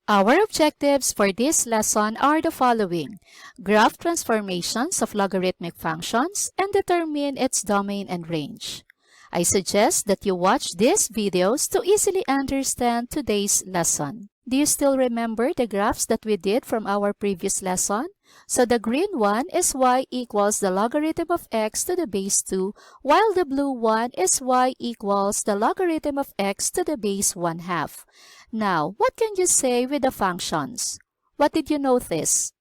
Our objectives for this lesson are the following: graph transformations of logarithmic functions and determine its domain and range. I suggest that you watch these videos to easily understand today's lesson. Do you still remember the graphs that we did from our previous lesson? So the green one is y equals the logarithm of x to the base 2, while the blue one is y equals the logarithm of x to the base 1/2. Now, what can you say with the functions? What did you notice?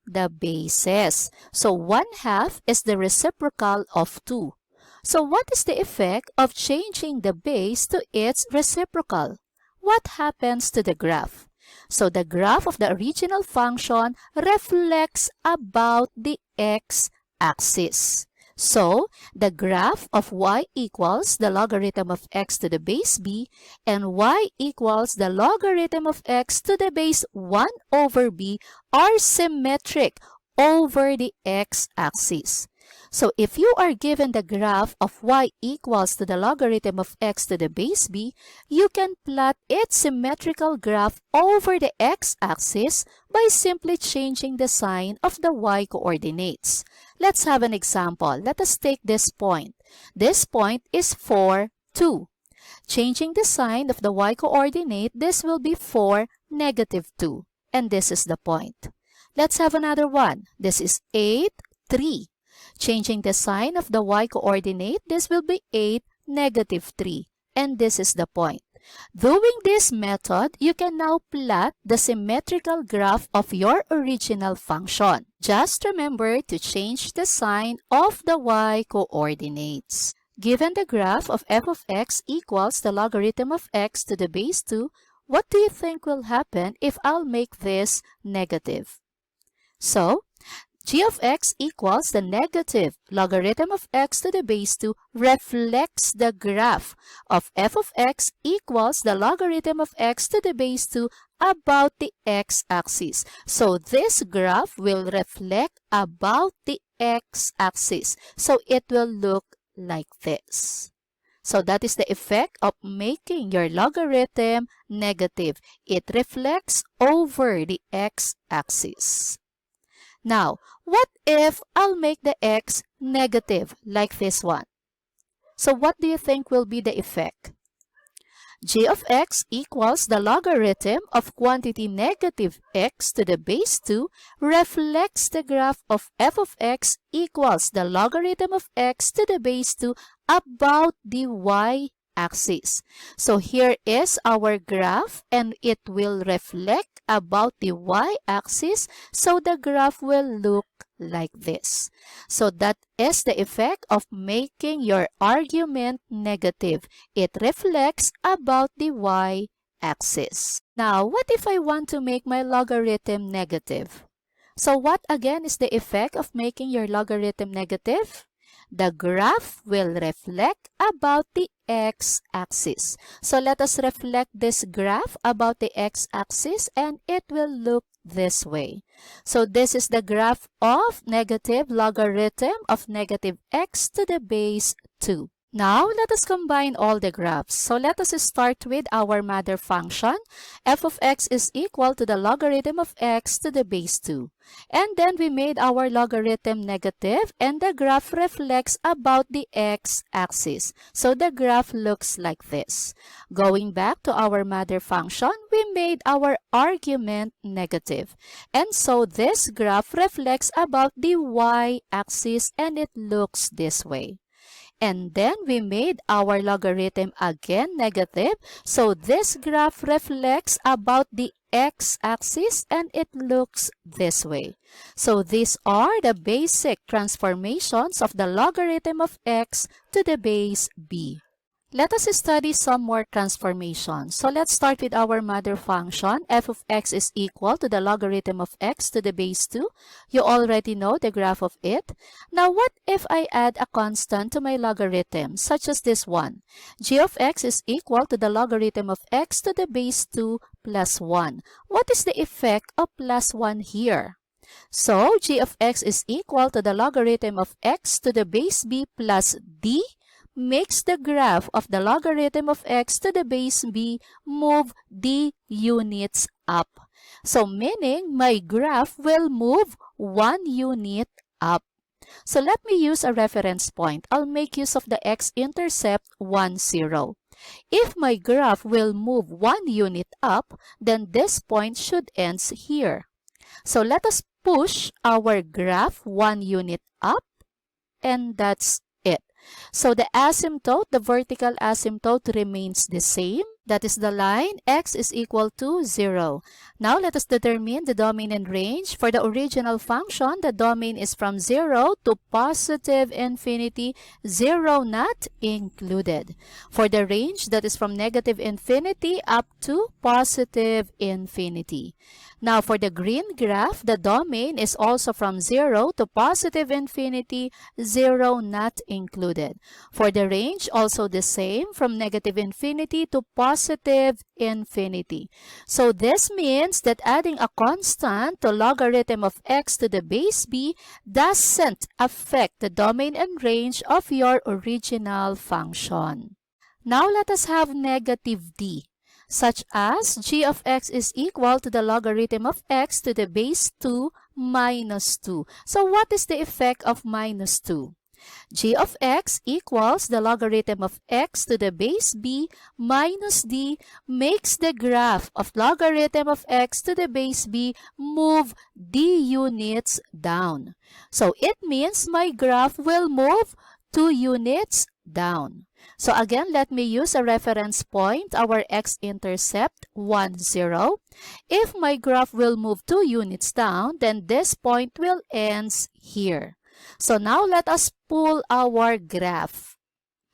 The bases. So 1/2 is the reciprocal of 2. So what is the effect of changing the base to its reciprocal? What happens to the graph? So the graph of the original function reflects about the x-axis. So the graph of y equals the logarithm of x to the base b and y equals the logarithm of x to the base 1 over b are symmetric over the x-axis. So if you are given the graph of y equals to the logarithm of x to the base b, you can plot its symmetrical graph over the x-axis by simply changing the sign of the y coordinates. Let's have an example. Let us take this point. This point is 4, 2. Changing the sign of the y coordinate, this will be 4, negative 2. And this is the point. Let's have another one. This is 8, 3. Changing the sign of the y coordinate, this will be 8, negative 3. And this is the point. Doing this method, you can now plot the symmetrical graph of your original function. Just remember to change the sign of the y coordinates. Given the graph of f of x equals the logarithm of x to the base 2, what do you think will happen if I'll make this negative? So, g of x equals the negative logarithm of x to the base 2 reflects the graph of f of x equals the logarithm of x to the base 2 about the x-axis. So this graph will reflect about the x-axis. So it will look like this. So that is the effect of making your logarithm negative. It reflects over the x-axis. Now, what if I'll make the x negative like this one? So what do you think will be the effect? G of x equals the logarithm of quantity negative x to the base 2 reflects the graph of f of x equals the logarithm of x to the base 2 about the y-axis. So here is our graph and it will reflect about the y-axis, so the graph will look like this. So that is the effect of making your argument negative. It reflects about the y-axis. Now, what if I want to make my logarithm negative? So what again is the effect of making your logarithm negative? The graph will reflect about the x-axis. So let us reflect this graph about the x-axis and it will look this way. So this is the graph of negative logarithm of negative x to the base 2. Now, let us combine all the graphs. So let us start with our mother function. F of x is equal to the logarithm of x to the base 2. And then we made our logarithm negative and the graph reflects about the x-axis. So the graph looks like this. Going back to our mother function, we made our argument negative. And so this graph reflects about the y-axis and it looks this way. And then we made our logarithm again negative. So this graph reflects about the x-axis and it looks this way. So these are the basic transformations of the logarithm of x to the base b. Let us study some more transformations. So let's start with our mother function. F of x is equal to the logarithm of x to the base 2. You already know the graph of it. Now what if I add a constant to my logarithm, such as this one? G of x is equal to the logarithm of x to the base 2 plus 1. What is the effect of plus 1 here? So g of x is equal to the logarithm of x to the base b plus d makes the graph of the logarithm of x to the base b move d units up. So meaning my graph will move 1 unit up. So let me use a reference point. I'll make use of the x-intercept 1, 0. If my graph will move 1 unit up, then this point should end here. So let us push our graph 1 unit up, and that's it. So the asymptote, the vertical asymptote remains the same. That is the line x is equal to 0. Now let us determine the domain and range. For the original function, the domain is from 0 to positive infinity, 0 not included. For the range, that is from negative infinity up to positive infinity. Now for the green graph, the domain is also from 0 to positive infinity, 0 not included. For the range, also the same, from negative infinity to positive infinity. So this means that adding a constant to logarithm of x to the base b doesn't affect the domain and range of your original function. Now let us have negative d, such as g of x is equal to the logarithm of x to the base 2 minus 2. So what is the effect of minus 2? G of x equals the logarithm of x to the base b minus d makes the graph of logarithm of x to the base b move d units down. So it means my graph will move 2 units down. So again, let me use a reference point, our x-intercept 1, 0. If my graph will move 2 units down, then this point will end here. So now let us pull our graph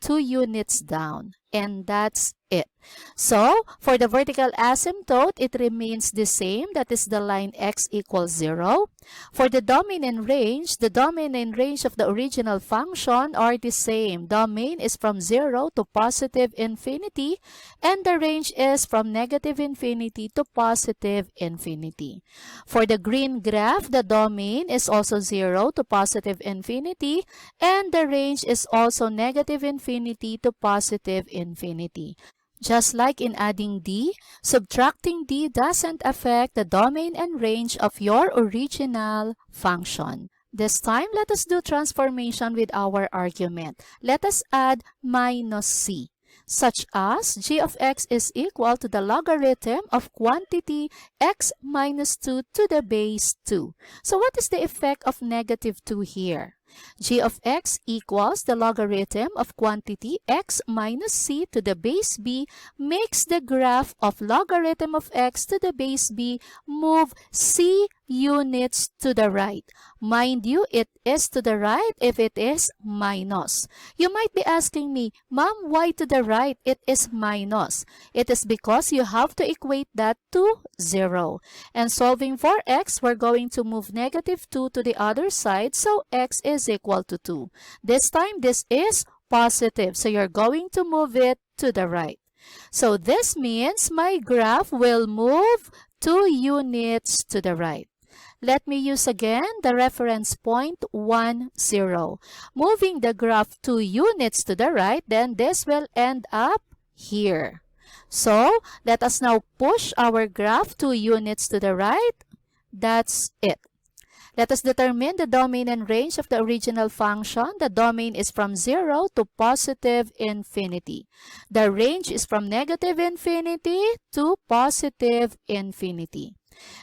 2 units down, and that's it. So for the vertical asymptote, it remains the same. That is the line x equals 0. For the domain and range, the domain and range of the original function are the same. Domain is from 0 to positive infinity, and the range is from negative infinity to positive infinity. For the green graph, the domain is also 0 to positive infinity, and the range is also negative infinity to positive infinity. Just like in adding d, subtracting d doesn't affect the domain and range of your original function. This time, let us do transformation with our argument. Let us add minus c, such as g of x is equal to the logarithm of quantity x minus 2 to the base 2. So what is the effect of negative 2 here? G of x equals the logarithm of quantity x minus c to the base b makes the graph of logarithm of x to the base b move c units to the right. Mind you, it is to the right if it is minus. You might be asking me, Mom, why to the right? It is minus. It is because you have to equate that to 0. And solving for x, we're going to move negative 2 to the other side, so x is equal to 2. This time, this is positive, so you're going to move it to the right. So this means my graph will move 2 units to the right. Let me use again the reference point 1, 0. Moving the graph 2 units to the right, then this will end up here. So let us now push our graph 2 units to the right. That's it. Let us determine the domain and range of the original function. The domain is from 0 to positive infinity. The range is from negative infinity to positive infinity.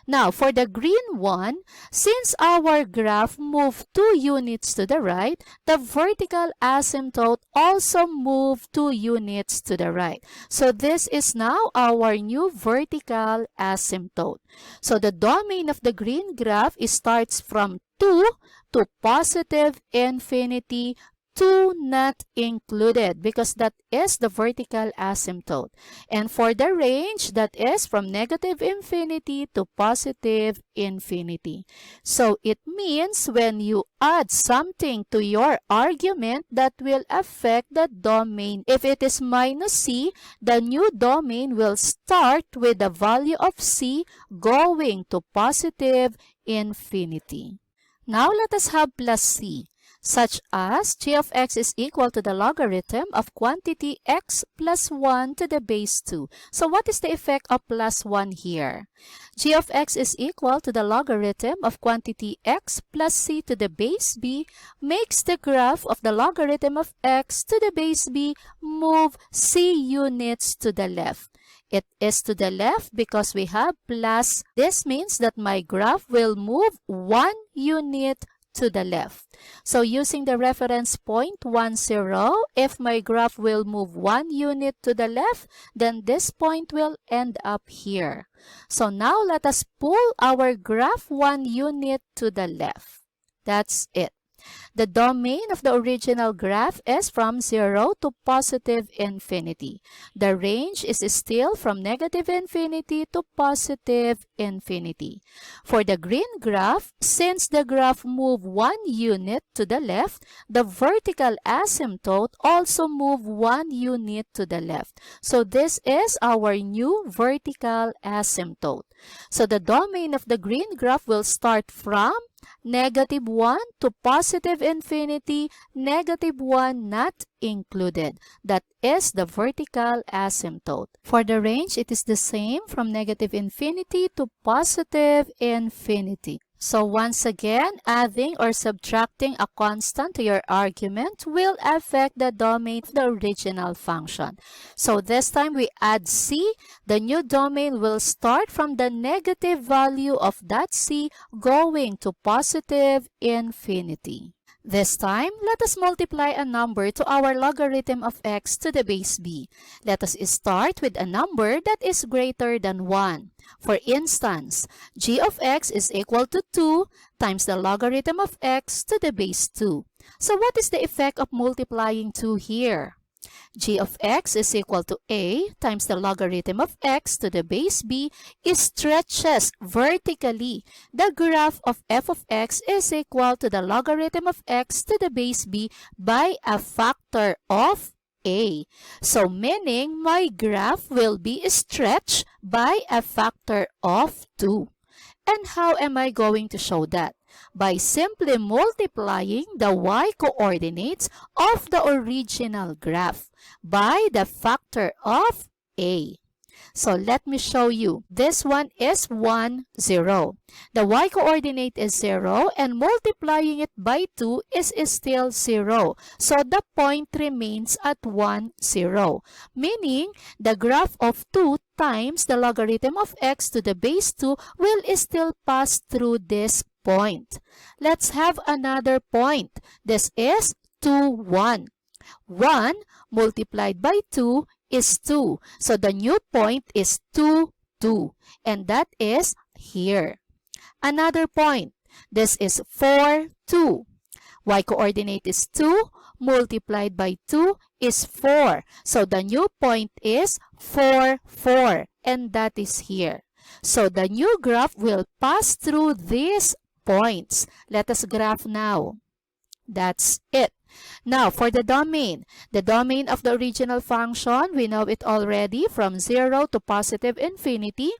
Now, for the green one, since our graph moved 2 units to the right, the vertical asymptote also moved 2 units to the right. So this is now our new vertical asymptote. So the domain of the green graph starts from 2 to positive infinity, 2 not included, because that is the vertical asymptote. And for the range, that is from negative infinity to positive infinity. So it means when you add something to your argument, that will affect the domain. If it is minus c, the new domain will start with the value of c going to positive infinity. Now let us have plus c. such as g of x is equal to the logarithm of quantity x plus 1 to the base 2. So what is the effect of plus 1 here? G of x is equal to the logarithm of quantity x plus c to the base b makes the graph of the logarithm of x to the base b move c units to the left. It is to the left because we have plus. This means that my graph will move 1 unit to the left. So using the reference point 1, 0, if my graph will move 1 unit to the left, then this point will end up here. So now let us pull our graph 1 unit to the left. That's it. The domain of the original graph is from 0 to positive infinity. The range is still from negative infinity to positive infinity. For the green graph, since the graph moved 1 unit to the left, the vertical asymptote also moved 1 unit to the left. So this is our new vertical asymptote. So the domain of the green graph will start from negative 1 to positive infinity, negative 1 not included. That is the vertical asymptote. For the range, it is the same from negative infinity to positive infinity. So once again, adding or subtracting a constant to your argument will affect the domain of the original function. So this time we add c. The new domain will start from the negative value of that c going to positive infinity. This time, let us multiply a number to our logarithm of x to the base b. Let us start with a number that is greater than 1. For instance, g of x is equal to 2 times the logarithm of x to the base 2. So what is the effect of multiplying 2 here? G of x is equal to a times the logarithm of x to the base b stretches vertically. The graph of f of x is equal to the logarithm of x to the base b by a factor of a. So meaning my graph will be stretched by a factor of 2. And how am I going to show that? By simply multiplying the y-coordinates of the original graph by the factor of a. So let me show you. This one is 1, 0. The y-coordinate is 0 and multiplying it by 2 is still 0. So the point remains at 1, 0. Meaning the graph of 2 times the logarithm of x to the base 2 will still pass through this point. Let's have another point. This is 2, 1. 1 multiplied by 2 is 2. So the new point is 2, 2. And that is here. Another point. This is 4, 2. Y-coordinate is 2. Multiplied by 2 is 4. So the new point is 4, 4. And that is here. So the new graph will pass through these points. Let us graph now. That's it. Now, for the domain of the original function, we know it already from 0 to positive infinity,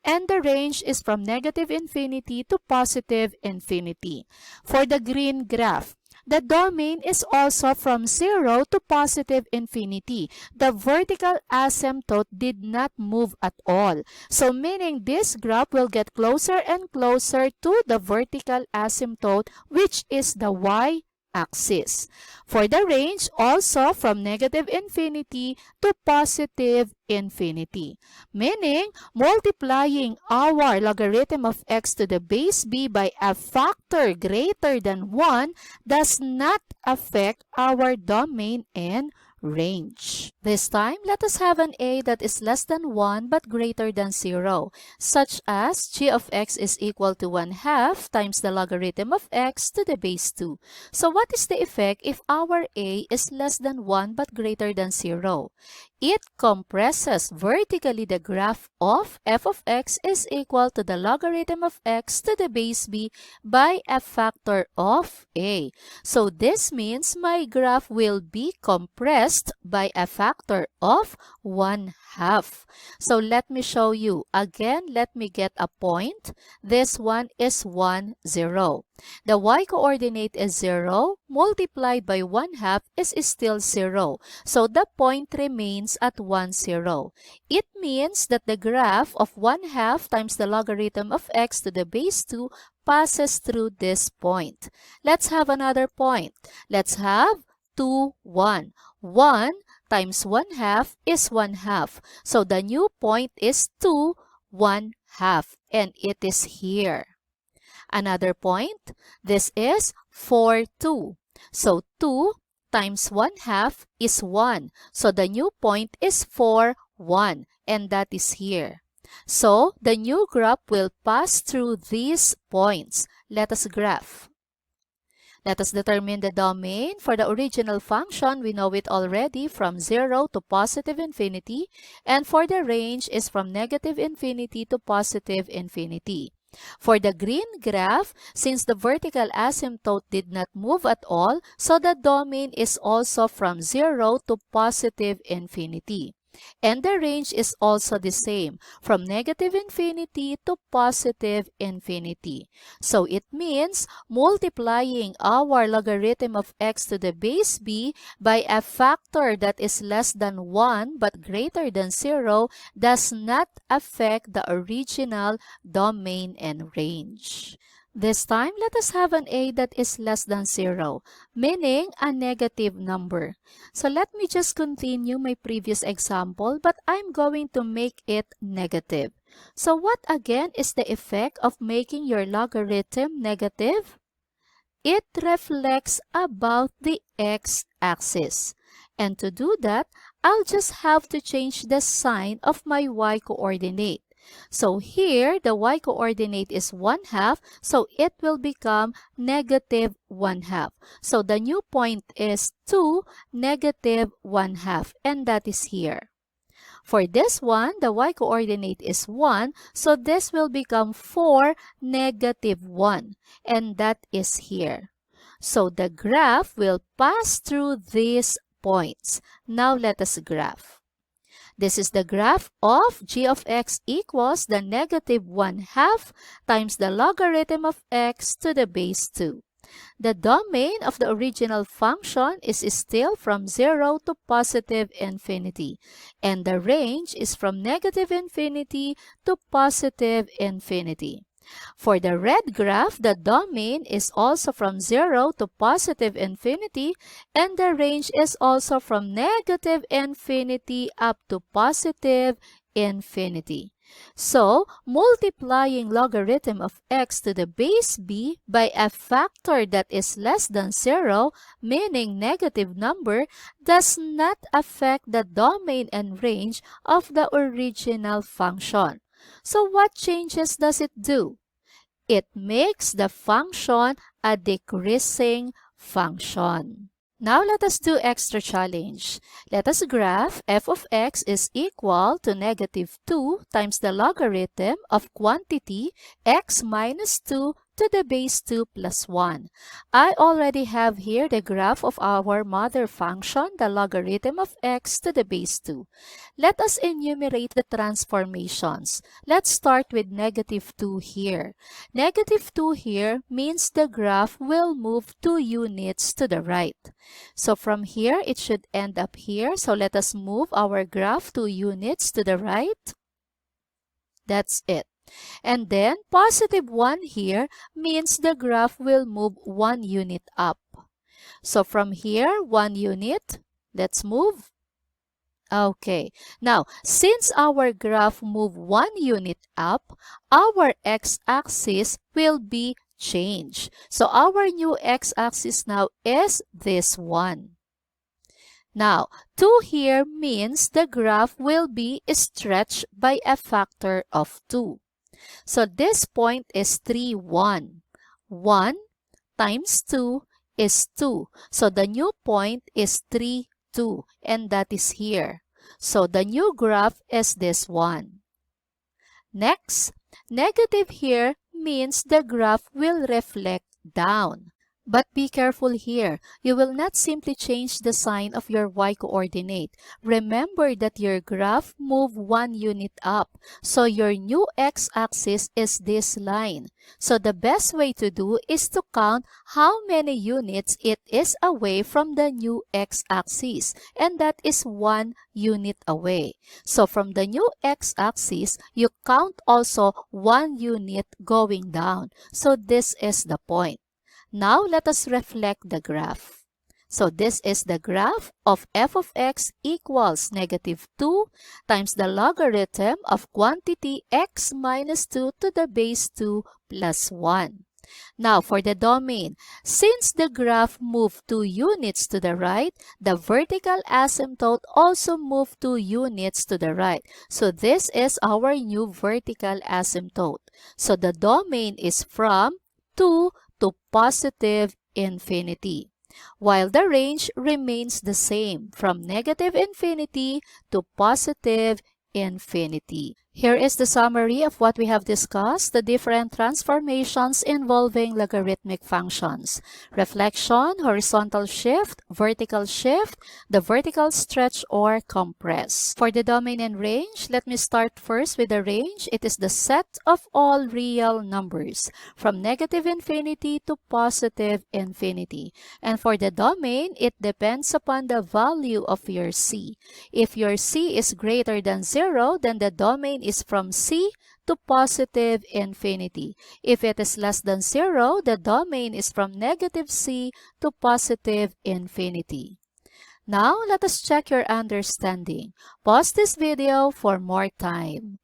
and the range is from negative infinity to positive infinity. For the green graph, the domain is also from 0 to positive infinity. The vertical asymptote did not move at all. So meaning this graph will get closer and closer to the vertical asymptote, which is the y-axis. For the range, also from negative infinity to positive infinity. Meaning, multiplying our logarithm of x to the base b by a factor greater than 1 does not affect our domain and range. This time, let us have an a that is less than 1 but greater than 0, such as g of x is equal to 1/2 times the logarithm of x to the base 2. So what is the effect if our a is less than 1 but greater than 0? It compresses vertically the graph of f of x is equal to the logarithm of x to the base b by a factor of a. So this means my graph will be compressed by a factor of 1/2. So let me show you. Again, let me get a point. This one is 1, 0. The y-coordinate is 0. multiplied by 1/2 is still 0. So the point remains at 1, 0. It means that the graph of 1/2 times the logarithm of x to the base 2 passes through this point. Let's have another point. Let's have 2, 1. 1 times 1/2 is 1/2. So the new point is 2, 1/2. And it is here. Another point, this is 4, 2. So 2 times 1/2 is 1. So the new point is 4, 1. And that is here. So the new graph will pass through these points. Let us graph. Let us determine the domain. For the original function, we know it already from 0 to positive infinity. And for the range is from negative infinity to positive infinity. For the green graph, since the vertical asymptote did not move at all, so the domain is also from 0 to positive infinity. And the range is also the same, from negative infinity to positive infinity. So it means multiplying our logarithm of x to the base b by a factor that is less than 1 but greater than 0 does not affect the original domain and range. This time, let us have an a that is less than 0, meaning a negative number. So let me just continue my previous example, but I'm going to make it negative. So what again is the effect of making your logarithm negative? It reflects about the x-axis. And to do that, I'll just have to change the sign of my y-coordinate. So here, the y-coordinate is 1/2, so it will become negative 1/2. So the new point is 2, negative 1/2, and that is here. For this one, the y-coordinate is 1, so this will become 4, negative 1, and that is here. So the graph will pass through these points. Now let us graph. This is the graph of g of x equals the negative 1/2 times the logarithm of x to the base 2. The domain of the original function is still from 0 to positive infinity, and the range is from negative infinity to positive infinity. For the red graph, the domain is also from 0 to positive infinity, and the range is also from negative infinity up to positive infinity. So, multiplying logarithm of x to the base b by a factor that is less than 0, meaning negative number, does not affect the domain and range of the original function. So what changes does it do? It makes the function a decreasing function. Now let us do extra challenge. Let us graph f of x is equal to negative 2 times the logarithm of quantity x minus 2 to the base 2 plus 1. I already have here the graph of our mother function, the logarithm of x to the base 2. Let us enumerate the transformations. Let's start with negative 2 here. Negative 2 here means the graph will move 2 units to the right. So from here, it should end up here. So let us move our graph 2 units to the right. That's it. And then positive 1 here means the graph will move 1 unit up. So from here, 1 unit. Let's move. Okay. Now, since our graph moved 1 unit up, our x-axis will be changed. So our new x-axis now is this one. Now, 2 here means the graph will be stretched by a factor of 2. So this point is 3, 1. 1 times 2 is 2. So the new point is 3, 2. And that is here. So the new graph is this one. Next, negative here means the graph will reflect down. But be careful here. You will not simply change the sign of your y-coordinate. Remember that your graph moved 1 unit up. So your new x-axis is this line. So the best way to do is to count how many units it is away from the new x-axis. And that is 1 unit away. So from the new x-axis, you count also 1 unit going down. So this is the point. Now, let us reflect the graph. So, this is the graph of f of x equals negative 2 times the logarithm of quantity x minus 2 to the base 2 plus 1. Now, for the domain, since the graph moved 2 units to the right, the vertical asymptote also moved 2 units to the right. So, this is our new vertical asymptote. So, the domain is from 2 to positive infinity, while the range remains the same from negative infinity to positive infinity. Here is the summary of what we have discussed, the different transformations involving logarithmic functions. Reflection, horizontal shift, vertical shift, the vertical stretch or compress. For the domain and range, let me start first with the range. It is the set of all real numbers from negative infinity to positive infinity. And for the domain, it depends upon the value of your c. If your c is greater than 0, then the domain is from c to positive infinity. If it is less than 0, the domain is from negative c to positive infinity. Now, let us check your understanding. Pause this video for more time.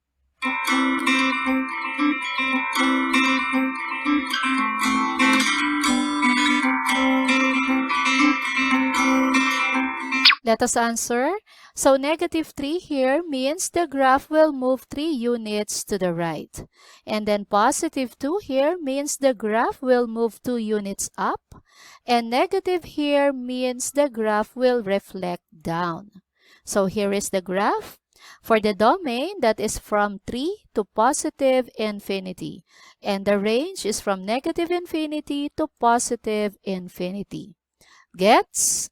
Let us answer. So negative 3 here means the graph will move 3 units to the right. And then positive 2 here means the graph will move 2 units up. And negative here means the graph will reflect down. So here is the graph. For the domain, that is from 3 to positive infinity. And the range is from negative infinity to positive infinity. Gets?